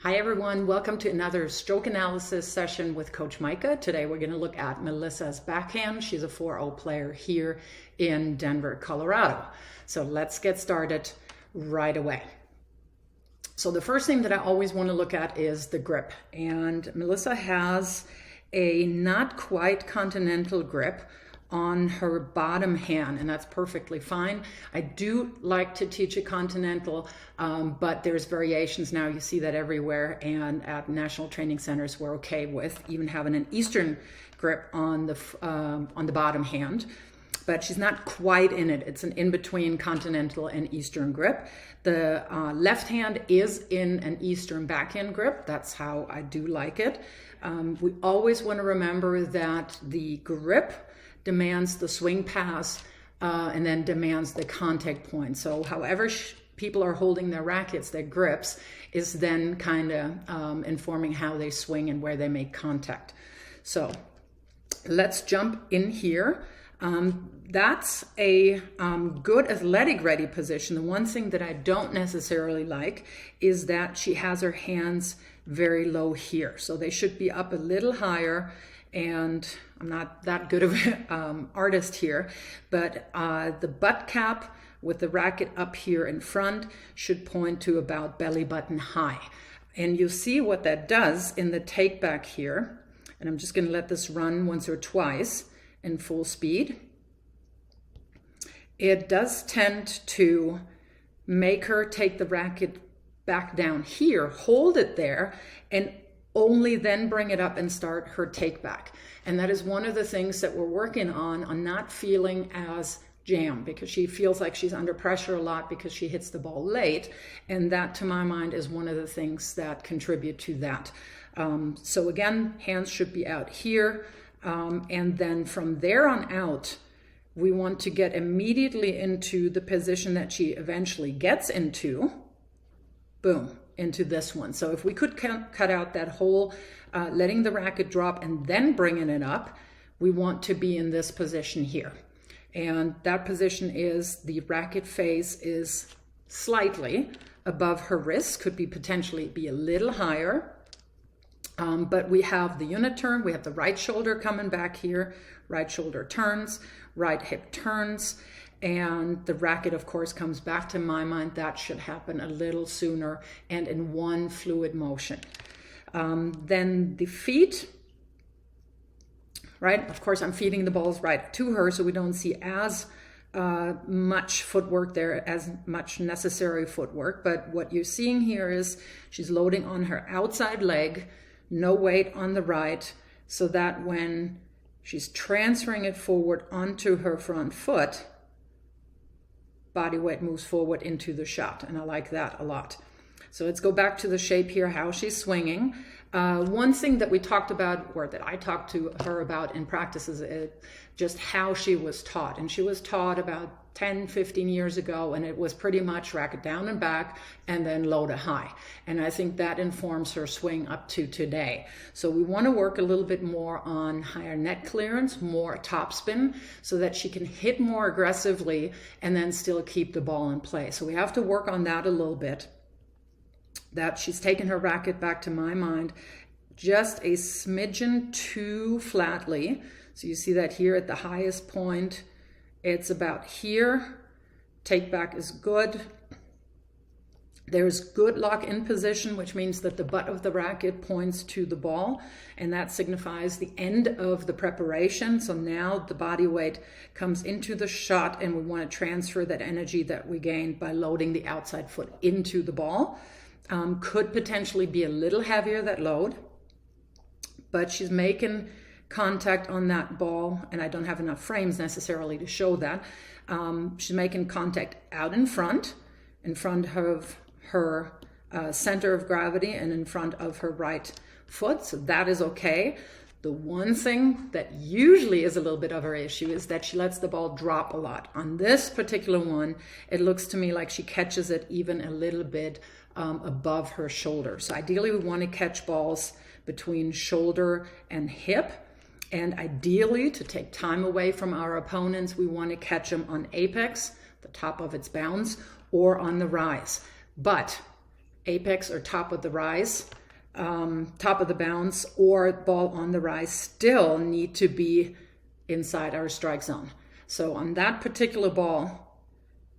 Hi everyone, welcome to another stroke analysis session with Coach Micah. Today we're going to look at Melissa's backhand. She's a 4-0 player here in Denver, Colorado. So let's get started right away. So the first thing that I always want to look at is the grip. And Melissa has a not quite continental grip on her bottom hand, and that's perfectly fine. I do like to teach a continental, but there's variations now. You see that everywhere, and at national training centers we're okay with even having an Eastern grip on the bottom hand, but she's not quite in it. It's an in-between continental and Eastern grip. The left hand is in an Eastern backhand grip. That's how I do like it. We always want to remember that the grip demands the swing pass and then demands the contact point. So however people are holding their rackets, their grips, is then kind of informing how they swing and where they make contact. So let's jump in here. That's a good athletic ready position. The one thing that I don't necessarily like is that she has her hands very low here. So they should be up a little higher, and I'm not that good of an artist here, but the butt cap with the racket up here in front should point to about belly button high. And you see what that does in the take back here. And I'm just going to let this run once or twice in full speed. It does tend to make her take the racket back down here, hold it there, and only then bring it up and start her take back. And that is one of the things that we're working on not feeling as jammed, because she feels like she's under pressure a lot because she hits the ball late. And that, to my mind, is one of the things that contribute to that. So again, hands should be out here. And then from there on out, we want to get immediately into the position that she eventually gets into. Boom. Into this one. So if we could cut out that whole letting the racket drop and then bringing it up, we want to be in this position here. And that position is the racket face is slightly above her wrist, could be potentially be a little higher. But we have the unit turn, we have the right shoulder coming back here, right shoulder turns, right hip turns, and the racket, of course, comes back. To my mind, that should happen a little sooner and in one fluid motion. Then the feet, right? Of course, I'm feeding the balls right to her, so we don't see as much footwork there, as much necessary footwork. But what you're seeing here is she's loading on her outside leg, no weight on the right, so that when she's transferring it forward onto her front foot, body weight moves forward into the shot, and I like that a lot. So let's go back to the shape here, how she's swinging. One thing that we talked about, or that I talked to her about in practice, is just how she was taught. And she was taught about 10, 15 years ago, and it was pretty much racket down and back and then low to high. And I think that informs her swing up to today. So we want to work a little bit more on higher net clearance, more topspin, so that she can hit more aggressively and then still keep the ball in play. So we have to work on that a little bit. That she's taken her racket back, to my mind, just a smidgen too flatly. So you see that here at the highest point, it's about here. Take back is good. There's good lock in position, which means that the butt of the racket points to the ball, and that signifies the end of the preparation. So now the body weight comes into the shot, and we want to transfer that energy that we gained by loading the outside foot into the ball. Could potentially be a little heavier, that load, but she's making contact on that ball, and I don't have enough frames necessarily to show that. She's making contact out in front of her center of gravity and in front of her right foot, so that is okay. The one thing that usually is a little bit of her issue is that she lets the ball drop a lot. On this particular one, it looks to me like she catches it even a little bit above her shoulder. So ideally we want to catch balls between shoulder and hip. And ideally, to take time away from our opponents, we want to catch them on apex, the top of its bounce, or on the rise. But apex or top of the rise, top of the bounce, or ball on the rise still need to be inside our strike zone. So on that particular ball,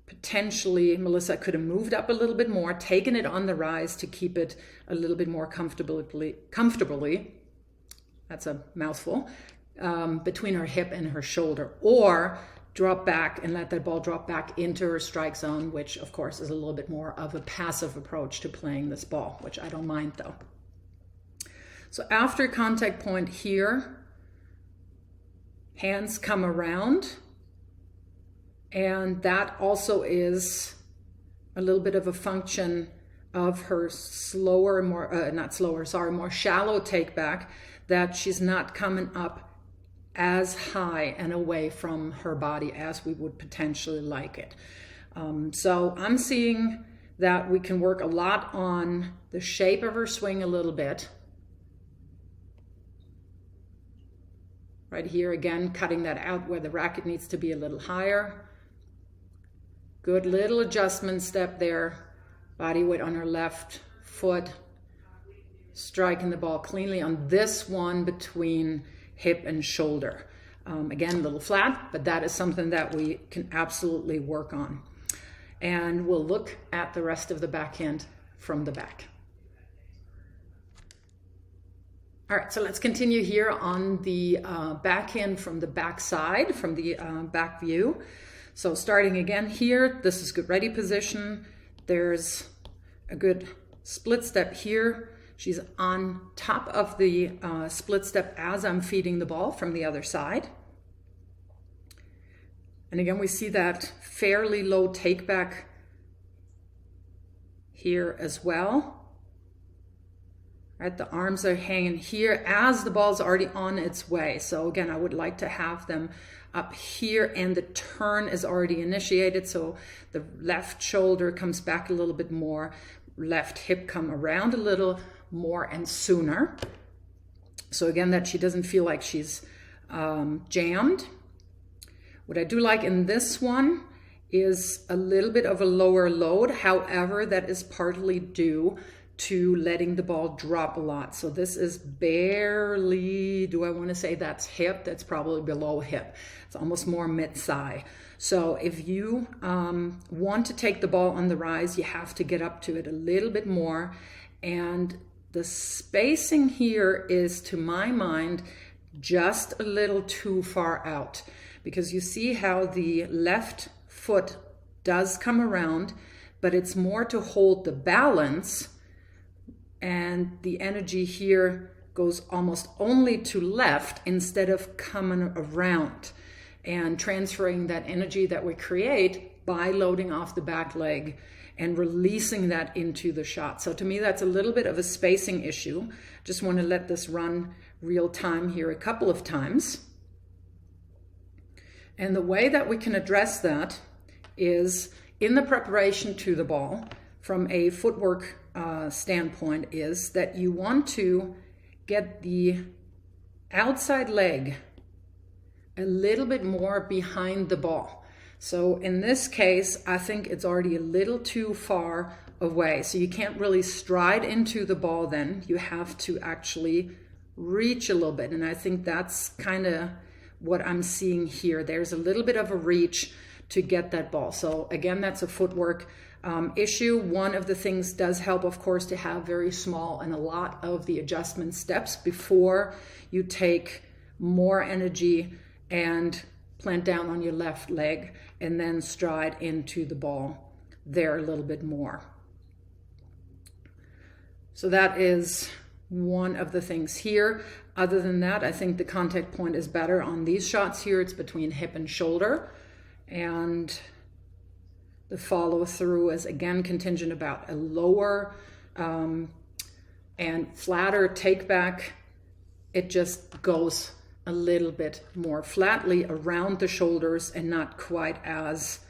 potentially Melissa could have moved up a little bit more, taken it on the rise to keep it a little bit more comfortably, that's a mouthful, between her hip and her shoulder, or drop back and let that ball drop back into her strike zone, which of course is a little bit more of a passive approach to playing this ball, which I don't mind though. So after contact point here, hands come around, and that also is a little bit of a function of her slower, more shallow take back, that she's not coming up as high and away from her body as we would potentially like it. So I'm seeing that we can work a lot on the shape of her swing a little bit. Right here again, cutting that out where the racket needs to be a little higher. Good little adjustment step there. Body weight on her left foot. Striking the ball cleanly on this one between hip and shoulder. Again, a little flat, but that is something that we can absolutely work on. And we'll look at the rest of the backhand from the back. All right, so let's continue here on the backhand from the back side, from the back view. So starting again here, this is good ready position. There's a good split step here. She's on top of the split step as I'm feeding the ball from the other side. And again, we see that fairly low take back here as well. Right, the arms are hanging here as the ball's already on its way. So again, I would like to have them up here, and the turn is already initiated. So the left shoulder comes back a little bit more, left hip come around a little more and sooner. So again, that she doesn't feel like she's jammed. What I do like in this one is a little bit of a lower load. However, that is partly due to letting the ball drop a lot. So this is barely, do I want to say that's hip? That's probably below hip. It's almost more mid-thigh. So if you want to take the ball on the rise, you have to get up to it a little bit more. And the spacing here is, to my mind, just a little too far out, because you see how the left foot does come around, but it's more to hold the balance, and the energy here goes almost only to left instead of coming around and transferring that energy that we create by loading off the back leg and releasing that into the shot. So to me, that's a little bit of a spacing issue. Just want to let this run real time here a couple of times. And the way that we can address that is in the preparation to the ball from a footwork standpoint, is that you want to get the outside leg a little bit more behind the ball. So in this case, I think it's already a little too far away. So you can't really stride into the ball then. You have to actually reach a little bit. And I think that's kind of what I'm seeing here. There's a little bit of a reach to get that ball. So again, that's a footwork issue. One of the things does help, of course, to have very small and a lot of the adjustment steps before you take more energy and plant down on your left leg and then stride into the ball there a little bit more. So that is one of the things here. Other than that, I think the contact point is better on these shots here. It's between hip and shoulder, and the follow through is again contingent about a lower and flatter take back. It just goes a little bit more flatly around the shoulders and not quite as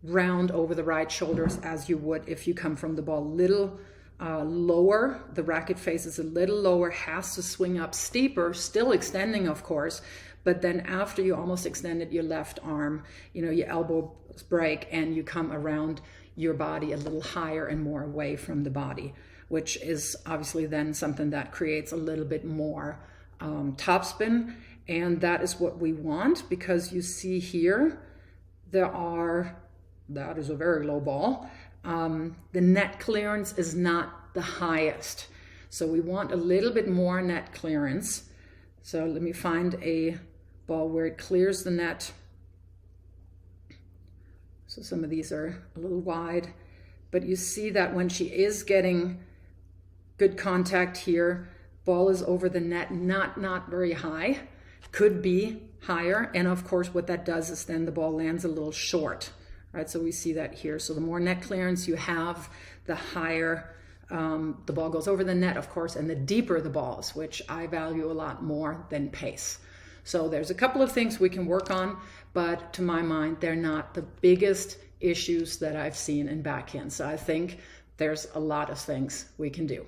round over the right shoulders as you would if you come from the ball little lower. The racket face is a little lower, has to swing up steeper, still extending of course, but then after you almost extended your left arm, you know, your elbows break and you come around your body a little higher and more away from the body, which is obviously then something that creates a little bit more topspin. And that is what we want, because you see here, that is a very low ball. The net clearance is not the highest. So we want a little bit more net clearance. So let me find a ball where it clears the net. So some of these are a little wide, but you see that when she is getting good contact here, ball is over the net, not very high, could be higher. And of course, what that does is then the ball lands a little short, right? So we see that here. So the more net clearance you have, the higher the ball goes over the net, of course, and the deeper the balls, which I value a lot more than pace. So there's a couple of things we can work on, but to my mind, they're not the biggest issues that I've seen in backhand. So I think there's a lot of things we can do.